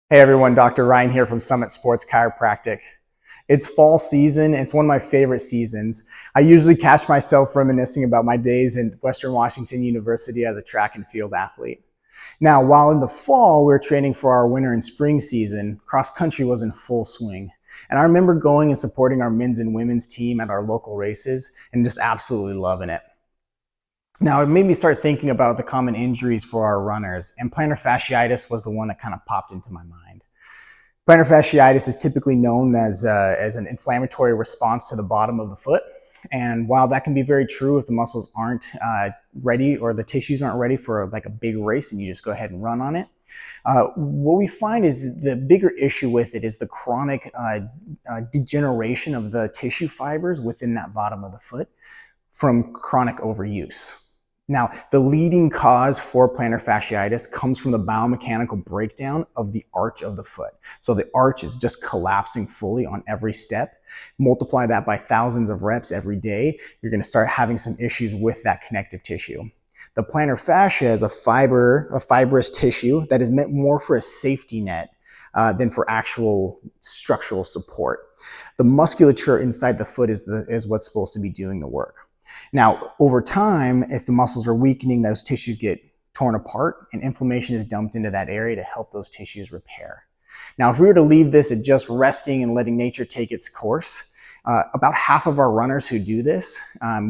Hey everyone, Dr. Ryan here from Summit Sports Chiropractic. It's fall season. It's one of my favorite seasons. I usually catch myself reminiscing about my days in Western Washington University as a track and field athlete. Now, while in the fall we were training for our winter and spring season, cross country was in full swing. And I remember going and supporting our men's and women's team at our local races and just absolutely loving it. Now, it made me start thinking about the common injuries for our runners, and plantar fasciitis was the one that kind of popped into my mind. Plantar fasciitis is typically known as an inflammatory response to the bottom of the foot. And while that can be very true if the muscles aren't ready or the tissues aren't ready for like a big race and you just go ahead and run on it, what we find is the bigger issue with it is the chronic degeneration of the tissue fibers within that bottom of the foot from chronic overuse. Now, the leading cause for plantar fasciitis comes from the biomechanical breakdown of the arch of the foot. So the arch is just collapsing fully on every step. Multiply that by thousands of reps every day, you're going to start having some issues with that connective tissue. The plantar fascia is a fibrous tissue that is meant more for a safety net than for actual structural support. The musculature inside the foot is what's supposed to be doing the work. Now, over time, if the muscles are weakening, those tissues get torn apart and inflammation is dumped into that area to help those tissues repair. Now, if we were to leave this at just resting and letting nature take its course, about half of our runners who do this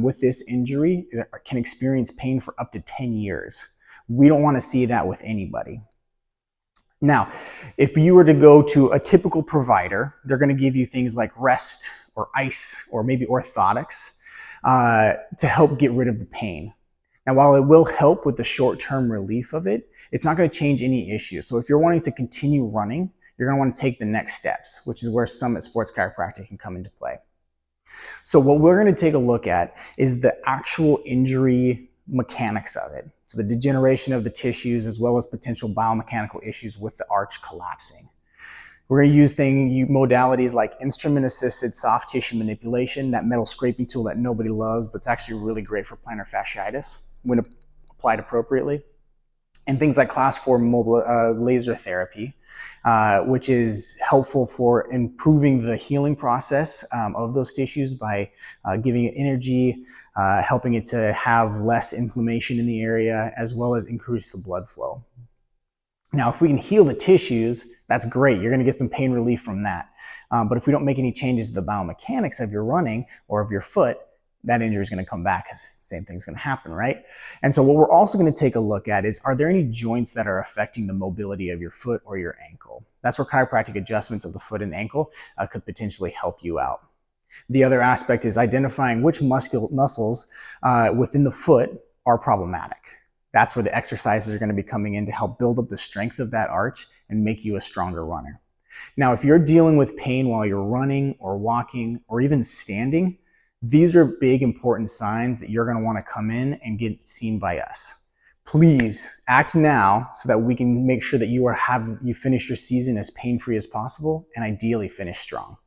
with this injury can experience pain for up to 10 years. We don't want to see that with anybody. Now, if you were to go to a typical provider, they're going to give you things like rest or ice or maybe orthotics to help get rid of the pain. Now, while it will help with the short-term relief of it, it's not going to change any issues. So if you're wanting to continue running, you're going to want to take the next steps, which is where Summit Sports Chiropractic can come into play. So what we're going to take a look at is the actual injury mechanics of it. So the degeneration of the tissues as well as potential biomechanical issues with the arch collapsing. We're going to use modalities like instrument-assisted soft tissue manipulation, that metal scraping tool that nobody loves, but it's actually really great for plantar fasciitis when applied appropriately. And things like class 4 mobile laser therapy, which is helpful for improving the healing process of those tissues by giving it energy, helping it to have less inflammation in the area, as well as increase the blood flow. Now, if we can heal the tissues, that's great. You're going to get some pain relief from that. But if we don't make any changes to the biomechanics of your running or of your foot, that injury is going to come back because the same thing's going to happen, right? And so what we're also going to take a look at is, are there any joints that are affecting the mobility of your foot or your ankle? That's where chiropractic adjustments of the foot and ankle could potentially help you out. The other aspect is identifying which muscles within the foot are problematic. That's where the exercises are going to be coming in to help build up the strength of that arch and make you a stronger runner. Now, if you're dealing with pain while you're running or walking or even standing, these are big, important signs that you're going to want to come in and get seen by us. Please act now so that we can make sure that you finish your season as pain-free as possible and ideally finish strong.